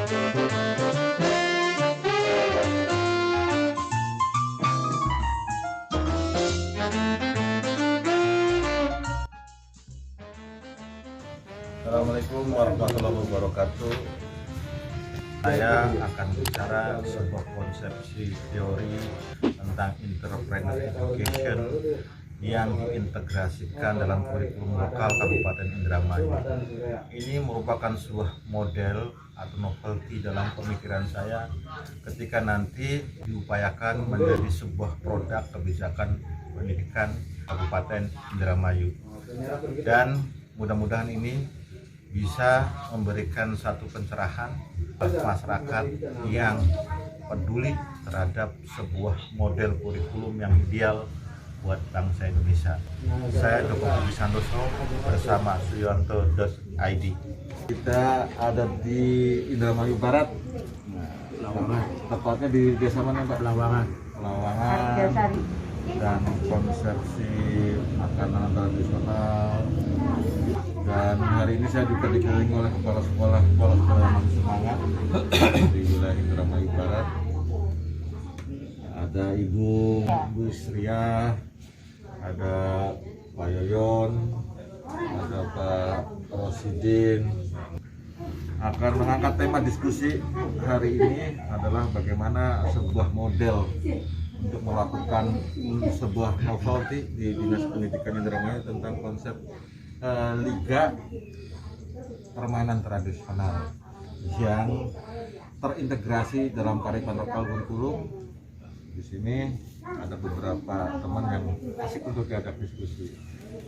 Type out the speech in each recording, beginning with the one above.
Assalamualaikum warahmatullahi wabarakatuh. Saya akan bicara sebuah konsepsi teori tentang entrepreneur education yang diintegrasikan dalam kurikulum lokal Kabupaten Indramayu. Ini merupakan sebuah model atau novelty dalam pemikiran saya ketika nanti diupayakan menjadi sebuah produk kebijakan pendidikan Kabupaten Indramayu. Dan mudah-mudahan ini bisa memberikan satu pencerahan bagi masyarakat yang peduli terhadap sebuah model kurikulum yang ideal buat bangsa Indonesia. Saya Joko Budi Santoso bersama Suyanto.id. Kita ada di Indramayu Barat, tepatnya di desa mana Pak? Lawangan. Dan konsepsi makanan tradisional. Dan hari ini saya juga dikelilingi oleh kepala sekolah yang semangat di wilayah Indramayu Barat. Ada Ibu Sria, ada Pak Yoyon, ada Pak Rosidin. Akan mengangkat tema diskusi hari ini adalah bagaimana sebuah model untuk melakukan sebuah novelty di Dinas Pendidikan Indramayu tentang konsep liga permainan tradisional yang terintegrasi dalam kearifan lokal kurikulum. Di sini ada beberapa teman yang asik untuk diajak diskusi.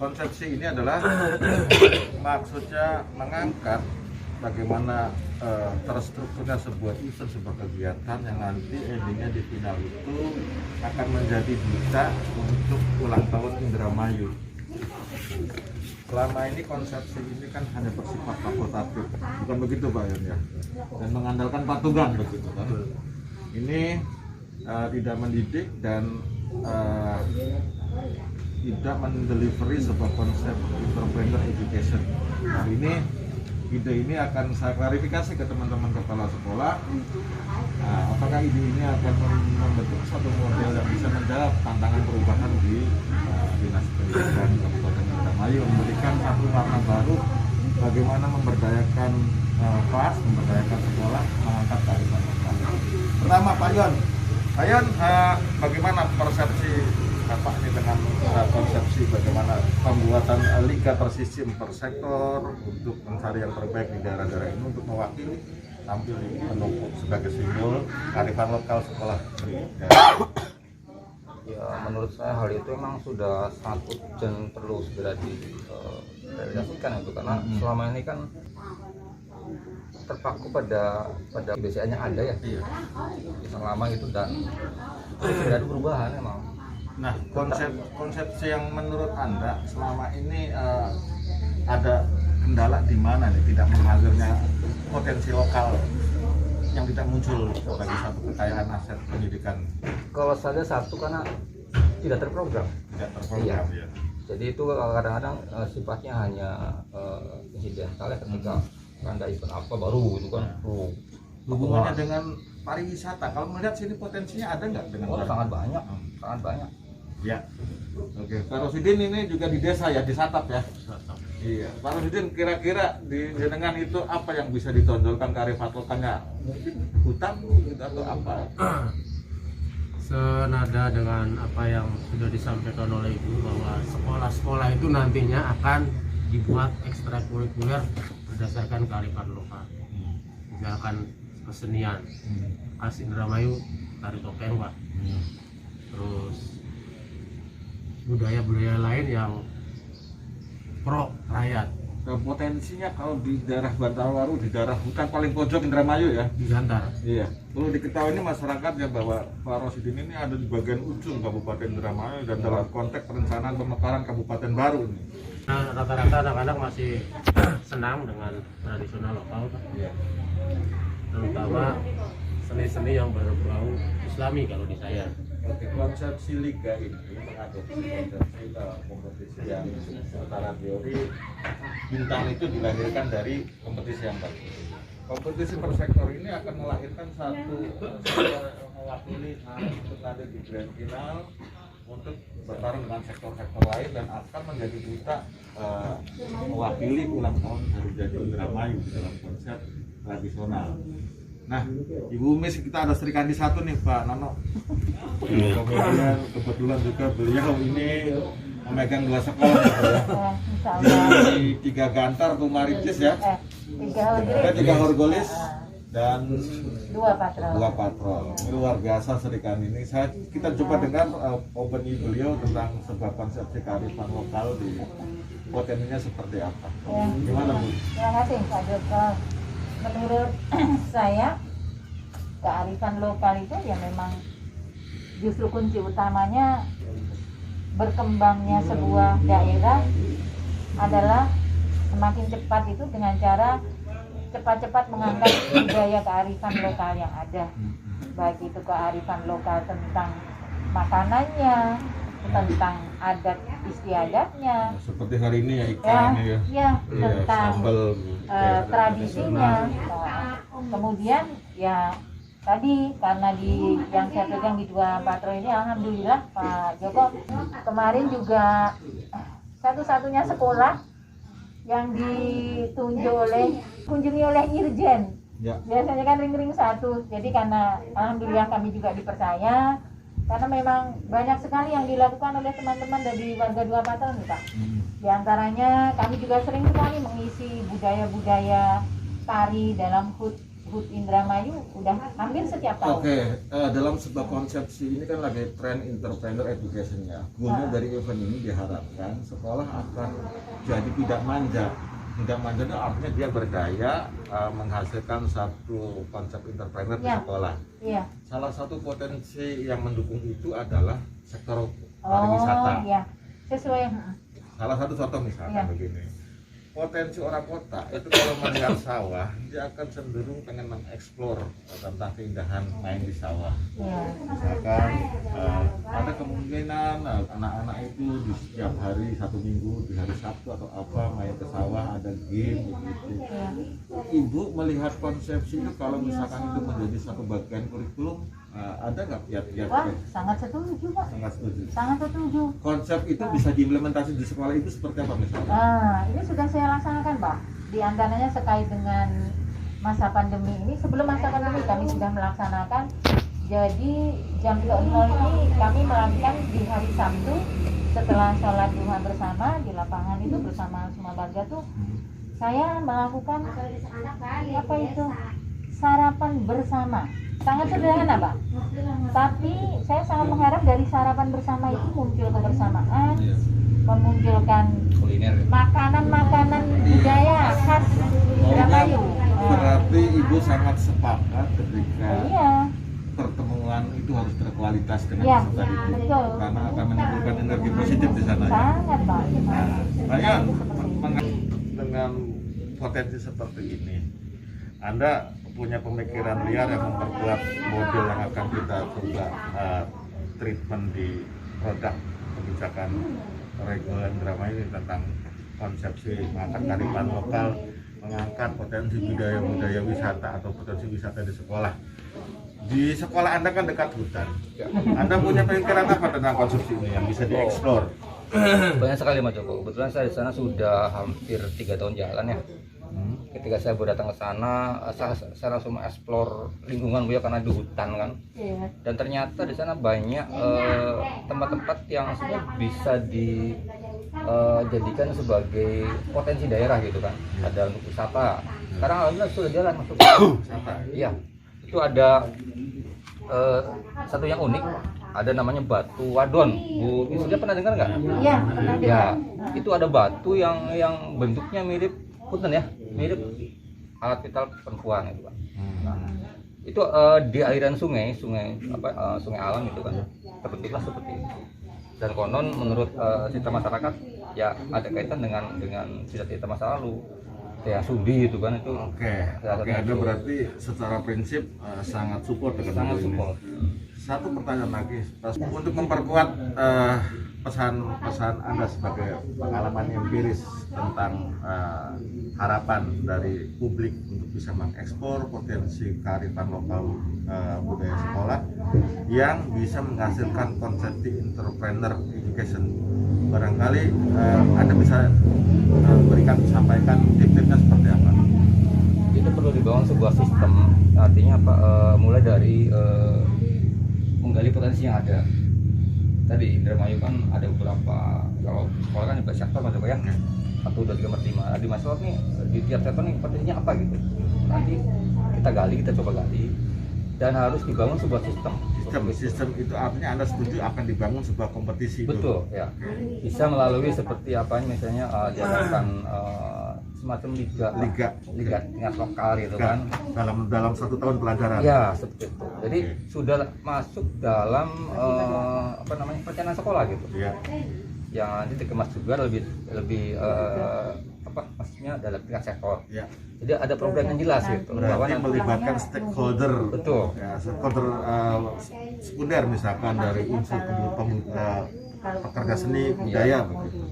Konsepsi ini adalah maksudnya mengangkat bagaimana terstrukturnya sebuah event, sebuah kegiatan yang nanti endingnya di final itu akan menjadi duta untuk ulang tahun Indramayu. Selama ini konsepsi ini kan hanya bersifat fakultatif, bukan begitu Pak Yon ya? Dan mengandalkan patungan begitu kan? Ini tidak mendidik dan tidak mendelivery sebuah konsep entrepreneur education. Nah ini ide ini akan saya klarifikasi ke teman-teman kepala sekolah. Nah, apakah ide ini akan membentuk satu model yang bisa menjawab tantangan perubahan di Dinas Pendidikan Kabupaten Indramayu, memberikan satu warna baru bagaimana memberdayakan kelas, memberdayakan sekolah, mengangkat kearifan lokal. Pertama Pak Yon, bagaimana persepsi Bapak ini dengan konsepsi bagaimana pembuatan liga tersistem per sektor untuk mencari yang terbaik di daerah-daerah ini untuk mewakili tampil menumpuk sebagai simbol kearifan lokal sekolah pendidikan. Ya, menurut saya hal itu memang sudah sangat urgent, perlu segera direalisasikan itu karena selama ini kan terpaku pada kebiasaannya ada ya, yang lama itu dan tidak ada perubahan memang. Nah, konsepsi yang menurut Anda selama ini ada kendala di mana nih tidak mengalirnya potensi lokal yang tidak muncul sebagai satu kekayaan aset pendidikan? Kalau saya satu karena tidak terprogram. Tidak terprogram ya. Jadi itu kadang-kadang sifatnya hanya insidental ya, ketika ada event apa baru itu kan. Hubungannya dengan pariwisata, kalau melihat sini potensinya ada nggak dengan sangat banyak, sangat banyak. Ya, oke. Pak Rosidin ini juga di desa ya, di Satap ya. Iya, Pak Rosidin kira-kira di jenengan itu apa yang bisa ditonjolkan kearifan lokalnya? Mungkin hutan gitu atau apa? Senada dengan apa yang sudah disampaikan oleh Ibu bahwa sekolah-sekolah itu nantinya akan dibuat ekstrakurikuler berdasarkan kearifan lokal. Misalkan kesenian, khas Indramayu, tari topeng Pak. Terus budaya-budaya lain yang pro rakyat. Potensinya kalau di daerah Bantarwaru, di daerah hutan paling pojok Indramayu ya, di Gantar. Iya. Perlu diketahui ini masyarakat ya bahwa Pak Rosidin ini ada di bagian ujung Kabupaten Indramayu dan dalam konteks perencanaan pemekaran kabupaten baru ini. Nah, rata-rata anak-anak masih senang dengan tradisional lokal Pak. Iya. Terutama seni-seni yang berbau Islami kalau di saya. Oke, konsepsi liga ini mengadopsi konsepsi kompetisi yang secara teori bintang itu dilahirkan dari kompetisi yang bagus. kompetisi per sektor ini akan melahirkan satu sektor yang mewakili untuk ada di grand final untuk bertarung dengan sektor-sektor lain dan akan menjadi duta mewakili ulang tahun dari jadi Indramayu dalam konsep tradisional. Nah, Ibu Miss, kita ada Sri Kandi 1 nih Pak Nono. Kemudian kebetulan juga beliau ini memegang 2 sekolah ya. Di 3 Gantar Kumaritis ya. 3 Horgolis dan 2 patrol. Ini luar biasa Sri Kandi ini. Kita coba dengar opini beliau tentang sebuah konsepsi kearifan lokal di potensinya seperti apa. Gimana Bu? Terima kasih Pak Joko. Menurut saya kearifan lokal itu ya memang justru kunci utamanya berkembangnya sebuah daerah adalah semakin cepat itu dengan cara cepat-cepat mengangkat budaya kearifan lokal yang ada, baik itu kearifan lokal tentang makanannya, tentang adat istiadatnya, seperti hari ini ya ikan tentang sambal, tradisinya. Kemudian ya tadi karena di yang saya pegang di 2 patrol ini, alhamdulillah Pak Joko, kemarin juga satu-satunya sekolah yang kunjungi oleh Irjen. Biasanya kan ring-ring 1. Jadi karena alhamdulillah kami juga dipercaya, karena memang banyak sekali yang dilakukan oleh teman-teman dari warga 2 patrol nih Pak. Di antaranya kami juga sering sekali mengisi budaya-budaya tari dalam HUT Indramayu udah hampir setiap tahun. Oke, dalam sebuah konsepsi ini kan lagi tren entrepreneur education ya. Guna dari event ini diharapkan sekolah akan jadi tidak manja. Tidak manja itu artinya dia berdaya menghasilkan satu konsep entrepreneur di sekolah. Iya. Salah satu potensi yang mendukung itu adalah sektor pariwisata. Iya. Sesuai. Salah satu contoh misalnya begini. Potensi orang kota itu kalau melihat sawah, dia akan cenderung pengen mengeksplor tentang keindahan main di sawah. Misalkan ada kemungkinan anak-anak itu di setiap hari 1 minggu, di hari Sabtu atau apa main ke sawah, ada game begitu. Ibu melihat konsepsi itu kalau misalkan itu menjadi satu bagian kurikulum, ada nggak kiat-kiat? Wah, sangat setuju Pak. Sangat setuju. Konsep itu bisa diimplementasi di sekolah itu seperti apa misalnya? Ini sudah saya laksanakan Pak. Di antaranya terkait dengan masa pandemi ini. Sebelum masa pandemi kami sudah melaksanakan. Jadi jam 00 ini kami melakukan di hari Sabtu setelah sholat duha bersama di lapangan itu bersama semua warga tuh. Saya melakukan apa itu sarapan bersama. Sangat sederhana Pak, tapi saya sangat mengharap dari sarapan bersama itu muncul kebersamaan, memunculkan makanan-makanan budaya khas Indramayu. Berarti Ibu sangat sepakat ketika pertemuan itu harus berkualitas dengan peserta itu, betul. karena akan menimbulkan energi positif di sana. Sangat Pak. Bayang, dengan potensi seperti ini, Anda punya pemikiran liar yang memperkuat model yang akan kita coba treatment di produk kebijakan reguler Indramayu ini tentang konsepsi mengangkat kearifan lokal, mengangkat potensi budaya wisata atau potensi wisata di sekolah. Di sekolah Anda kan dekat hutan. Anda punya pemikiran apa tentang konsepsi ini yang bisa dieksplor? Banyak sekali Mas Joko. Kebetulan saya di sana sudah hampir 3 tahun jalan ya. Ketika saya baru datang ke sana, saya langsung mengeksplor lingkungan Bu ya, karena di hutan kan. Dan ternyata di sana banyak tempat-tempat yang sebenarnya bisa dijadikan sebagai potensi daerah gitu kan. Ada untuk wisata. Sekarang alhamdulillah sudah jalan masuk wisata. Iya. Itu ada satu yang unik, ada namanya Batu Wadon. Bu sudah pernah dengar nggak? Iya, pernah dengar. Ya, itu ada batu yang bentuknya mirip punten ya, mirip alat vital perempuan itu Pak. Itu di aliran sungai alam itu kan, terbentuklah seperti itu. Dan konon menurut cerita masyarakat ya ada kaitan dengan cerita masa lalu. Ya Sumbi itu kan itu. Oke, ada berarti secara prinsip sangat support dengan sangat ini. support. satu pertanyaan lagi untuk memperkuat pesan-pesan Anda sebagai pengalaman empiris tentang harapan dari publik untuk bisa mengekspor potensi kearifan lokal budaya sekolah yang bisa menghasilkan konsepsi entrepreneur education. Barangkali Anda bisa sampaikan tips-tipsnya seperti apa? Itu perlu dibangun sebuah sistem, artinya apa? Mulai dari menggali potensi yang ada. Tadi Indramayu kan ada beberapa, kalau sekolah kan ada sektor mas ya, 1, 2, 3, 4, 5. Di masalah nih di tiap sektor nih potensinya apa gitu. Nanti kita gali, kita coba gali, dan harus dibangun sebuah sistem. Sistem itu artinya Anda setuju akan dibangun sebuah kompetisi. Betul, itu? ya. Bisa melalui seperti apa misalnya diadakan semacam liga tingkat lokal gitu kan. Dalam 1 tahun pelajaran. Ya, seperti itu. Jadi sudah masuk dalam perencanaan sekolah gitu. Ya. Yang nanti dikemas juga lebih maksudnya dalam tingkat sektor. Ya. Jadi ada program yang jelas gitu. Berarti melibatkan stakeholder. Betul. Ya, stakeholder sekunder misalkan dari unsur pekerja seni budaya begitu.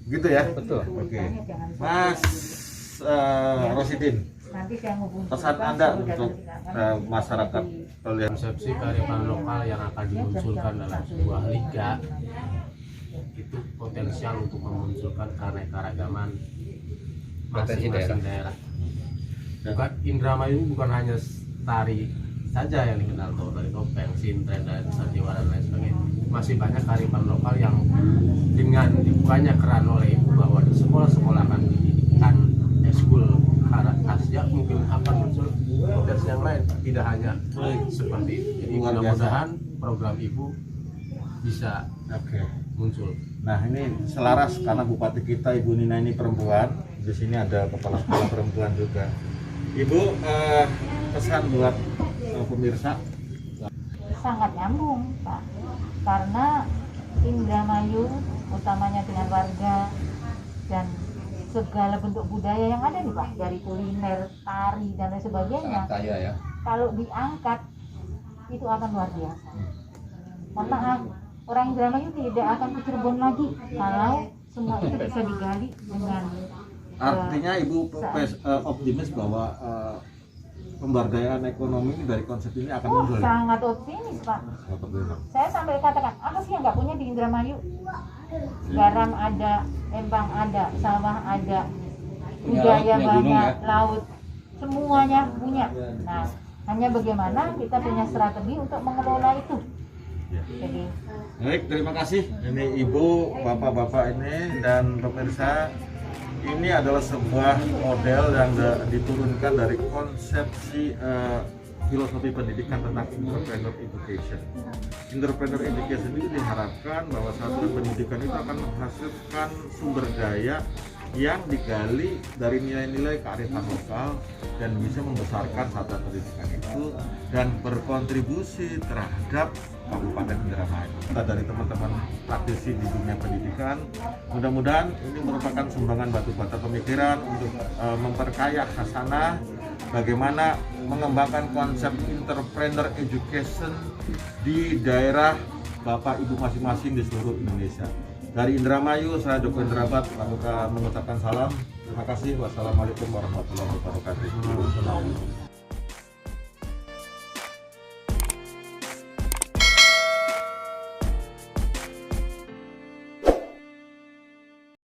Gitu ya? Betul. Oke. Mas Rosidin, Nanti saya hubungi pesan Anda untuk masyarakat kalian. Konsepsi kearifan lokal yang akan dimunculkan dalam sebuah liga itu potensial untuk memunculkan keanekaragaman masing-masing daerah. Bukan Indramayu bukan hanya tari saja yang dikenal, dari topeng, sintren, dan sandiwara dan lain sebagainya. Masih banyak kearifan lokal yang dengan dibukanya keran oleh ibu bahwa di sekolah-sekolah akan pendidikan eskul khasnya mungkin akan muncul potensi yang lain, tidak hanya seperti itu. Jadi mudah-mudahan program ibu bisa muncul. Nah ini selaras karena bupati kita Ibu Nina ini perempuan, di sini ada kepala sekolah perempuan juga. Ibu pesan buat pemirsa. Sangat nyambung Pak, karena Indramayu utamanya dengan warga dan segala bentuk budaya yang ada nih Pak, dari kuliner, tari dan lain sebagainya. Sangat kaya ya. Kalau diangkat itu akan luar biasa. Mohon maaf, orang Indramayu tidak akan ke Cirebon lagi kalau semua itu bisa digali dengan Artinya Ibu optimis bahwa pemberdayaan ekonomi dari konsep ini akan muncul. Sangat optimis Pak. Saya sampai katakan, apa sih yang nggak punya di Indramayu? Garam ada, empang ada, sawah ada, budaya banyak, laut, semuanya punya. Nah, hanya bagaimana kita punya strategi untuk mengelola itu. Jadi, baik, terima kasih. Ini Ibu, Bapak-bapak ini dan pemirsa. Ini adalah sebuah model yang diturunkan dari konsepsi filosofi pendidikan tentang entrepreneur education. Entrepreneur education ini diharapkan bahwa satuan pendidikan itu akan menghasilkan sumber daya yang digali dari nilai-nilai kearifan lokal dan bisa membesarkan satuan pendidikan itu dan berkontribusi terhadap Kabupaten Indramayu. Kita dari teman-teman praktisi di dunia pendidikan, mudah-mudahan ini merupakan sumbangan batu bata pemikiran untuk memperkaya khasanah bagaimana mengembangkan konsep entrepreneur education di daerah Bapak Ibu masing-masing di seluruh Indonesia. Dari Indramayu, saya Joko Indrabat mengucapkan salam. Terima kasih. Wassalamualaikum warahmatullahi wabarakatuh.